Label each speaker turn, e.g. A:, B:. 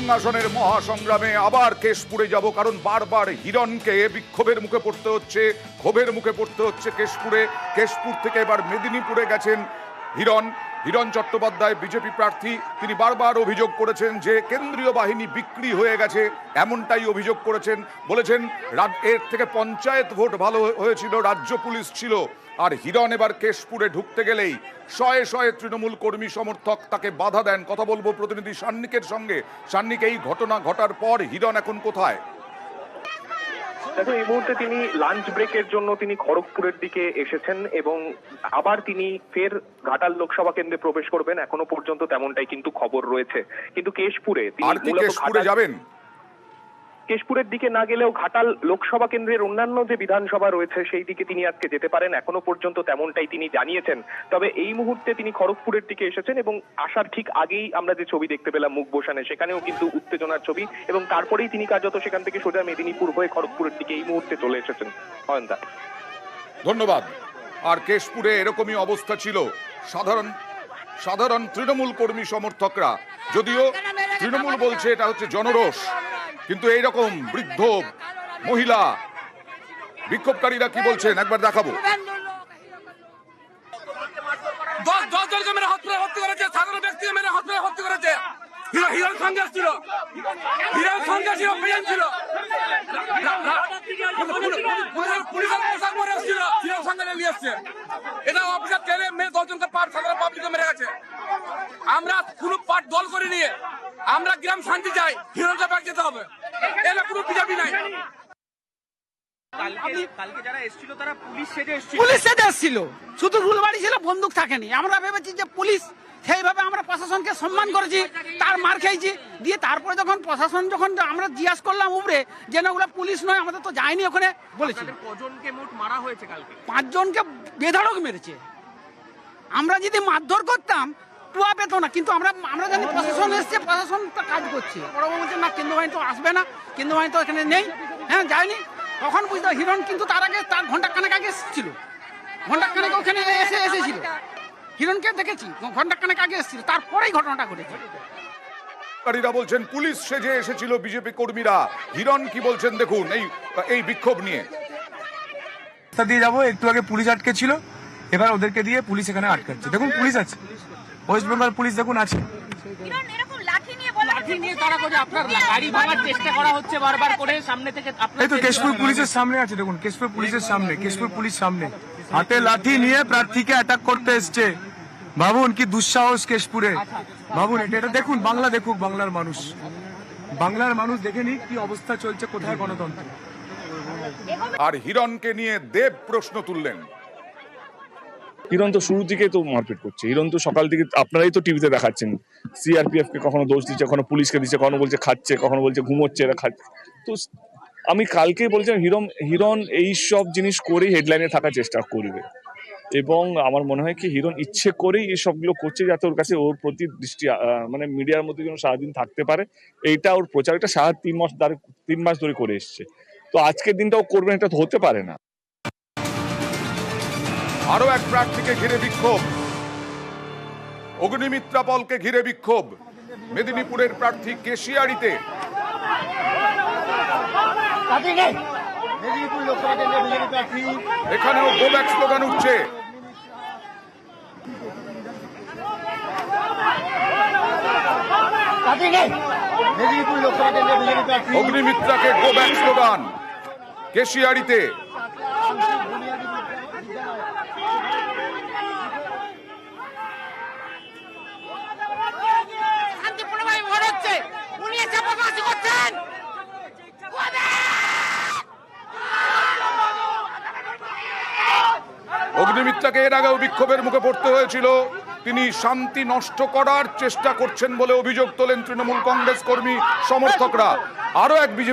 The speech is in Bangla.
A: সিংহাসনের মহাসংগ্রামে আবার কেশপুরে যাব, কারণ বারবার হিরণকে বিক্ষোভের মুখে পড়তে হচ্ছে, ক্ষোভের মুখে পড়তে হচ্ছে কেশপুর থেকে এবার মেদিনীপুরে গেছেন হিরণ চট্টোপাধ্যায়, বিজেপি প্রার্থী। তিনি বারবার অভিযোগ করেছেন যে কেন্দ্রীয় বাহিনী বিক্রি হয়ে গেছে, এমনটাই অভিযোগ করেছেন। বলেছেন এর থেকে পঞ্চায়েত ভোট ভালো হয়েছিল, রাজ্য পুলিশ ছিল। আর হিরণ এবার কেশপুরে ঢুকতে গেলেই শয়ে শয়ে তৃণমূল কর্মী সমর্থক তাকে বাধা দেন। কথা বলবো প্রতিনিধি সান্নিকের সঙ্গে। সান্নিক, এই ঘটনা ঘটার পর হিরণ এখন কোথায়?
B: দেখো, এই মুহূর্তে তিনি লাঞ্চ ব্রেকের জন্য তিনি খড়গপুরের দিকে এসেছেন এবং আবার তিনি ফের ঘাটাল লোকসভা কেন্দ্রে প্রবেশ করবেন। এখনো পর্যন্ত তেমনটাই কিন্তু খবর রয়েছে। কিন্তু কেশপুরে তিনি
A: যাবেন,
B: কেশপুরের দিকে না গেলেও ঘাটাল লোকসভা কেন্দ্রের অন্যান্য যে বিধানসভা রয়েছে সেই দিকে তিনি আজকে যেতে পারেন, এখনো পর্যন্ত তেমনটাই তিনি জানিয়েছেন। তবে এই মুহূর্তে তিনি খড়গপুরের দিকে এসেছেন এবং আসার ঠিক আগেই আমরা যে ছবি দেখতে পেলাম মুখ বসানে, সেখানেও কিন্তু উত্তেজনার ছবি, এবং তারপরেই তিনি কার্যত সেখান থেকে সোজা মেদিনীপুর হয়ে খড়গপুরের দিকে এই মুহূর্তে চলে এসেছেন। অয়নদা,
A: ধন্যবাদ। আর কেশপুরে এরকমই অবস্থা ছিল। সাধারণ তৃণমূল কর্মী সমর্থকরা, যদিও তৃণমূল বলছে এটা হচ্ছে জনরোষ, কিন্তু এইরকম বৃদ্ধ মহিলা বিক্ষোভকারীরা কি বলছেন একবার দেখাবো।
C: দশজনকে মেরে হত্যা করেছে, সাধারণ ব্যক্তিকে মেরে হত্যা করেছে। হিরণ সঙ্গে ছিল, প্রেজেন্ট ছিল, পুলিশের পোশাক পরে এসেছিল, হিরণ সঙ্গে নিয়ে এসছে। এটা অফিসার ট্রেনে মেরে 10 জনকে সাধারণ পাবলিককে মেরে গেছে। আমরা কোনো পার্ট দল করে নিয়ে আমরা গ্রাম শান্তি চাই, হিরণটা ব্যাগ যেতে হবে। এটা কোনো বিজেপি নাই।
D: কালকে যারা এসেছিল তারা পুলিশ সেজে
E: এসেছিল, শুধু রুলবাড়ি ছিল, বন্দুক থাকেনি। আমরা ভেবেছি যে পুলিশ, সেইভাবে আমরা প্রশাসনকে সম্মান করেছি, তার মার খেয়েছি। দিয়ে তারপরে যখন প্রশাসন আমরা জিজ্ঞাসা করলাম উপরে যে না ওগুলো পুলিশ নয়, আমাদের তো যায়নি ওখানে, বলেছি।
D: কজনকে মোট মারা হয়েছে কালকে?
E: 5 জনকে বেধড়ক মেরেছে। আমরা যদি মারধর করতাম টুয়া পেত না, কিন্তু আমরা জানি প্রশাসন এসছে, প্রশাসন তো কাজ করছে। বড় বলছে না কেন্দ্র বাহিনী তো আসবে না, কেন্দ্র বাহিনী তো এখানে নেই, হ্যাঁ যায়নি। তখন বুঝতে হিরণ কিন্তু তার আগে, তার ঘন্টাখানেক আগে এসেছিল, ঘন্টাখানেক ওখানে এসেছিল। হিরণকে দেখেছি ঘন্টাখানেক আগে এসেছিল, তারপরেই ঘটনাটা ঘটেছে।
A: বলছেন পুলিশ সেজে এসেছিল বিজেপি কর্মীরা। হিরণ কি বলছেন দেখুন এই বিক্ষোভ নিয়ে।
F: দিয়ে যাবো, একটু আগে পুলিশ আটকে ছিল, এবার ওদেরকে দিয়ে পুলিশ এখানে আটকাচ্ছে। দেখুন পুলিশ আছে, ওয়েস্ট বেঙ্গল পুলিশ দেখুন আছে। এই তো কেশপুর পুলিশের সামনে আছে, দেখুন কেশপুর পুলিশের সামনে, কেশপুর পুলিশ সামনে হাতে লাঠি নিয়ে প্রার্থীকে অ্যাটাক করতে এসছে। ভাবুন কি দুঃসাহস কেশপুরে, ভাবুন। এটা দেখুন, বাংলা দেখুক, বাংলার মানুষ দেখে নিক কি অবস্থা চলছে, কোথায় গণতন্ত্র।
A: আর হিরণকে নিয়ে দেব প্রশ্ন তুললেন।
G: হিরণ তো শুরু থেকে তো মারপিট করছে। হিরণ তো সকাল থেকে আপনারাই তো টিভিতে দেখাচ্ছেন, সিআরপিএফ কে কখনো দোষ দিচ্ছে, কখনো পুলিশকে দিচ্ছে, কখনো বলছে খাচ্ছে, কখনো বলছে ঘুমোচ্ছে, এরা খাচ্ছে। তো আমি কালকেই বলছিলাম হিরণ এই সব জিনিস করেই হেডলাইনে থাকার চেষ্টা করবে, এবং আমার মনে হয় কি হিরণ ইচ্ছে করেই এই সবগুলো করছে যাতে ওর কাছে ওর প্রতি দৃষ্টি মানে মিডিয়ার মধ্যে যেন সারাদিন থাকতে পারে। এইটা ওর প্রচারটা সারা 3 মাস ধরে করে এসছে। তো আজকের দিনটাও করবেন, এটা তো হতে পারে না।
A: আরো এক প্রার্থীকে ঘিরে বিক্ষোভ, অগ্নিমিত্রা পলকে ঘিরে বিক্ষোভ মেদিনীপুরের প্রার্থী কেশিয়াড়িতে। এখানেও গো ব্যাক স্লোগান উঠছে। অগ্নিমিত্রাকে গো ব্যাক স্লোগান কেশিয়াড়িতে। অগ্নিমিত্রাকে এর আগেও বিক্ষোভের মুখে পড়তে হয়েছিল। তিনি শান্তি নষ্ট করার চেষ্টা করছেন বলে অভিযোগ তোলেন তৃণমূল কংগ্রেস কর্মী সমর্থকরা। আরো এক বিজেপি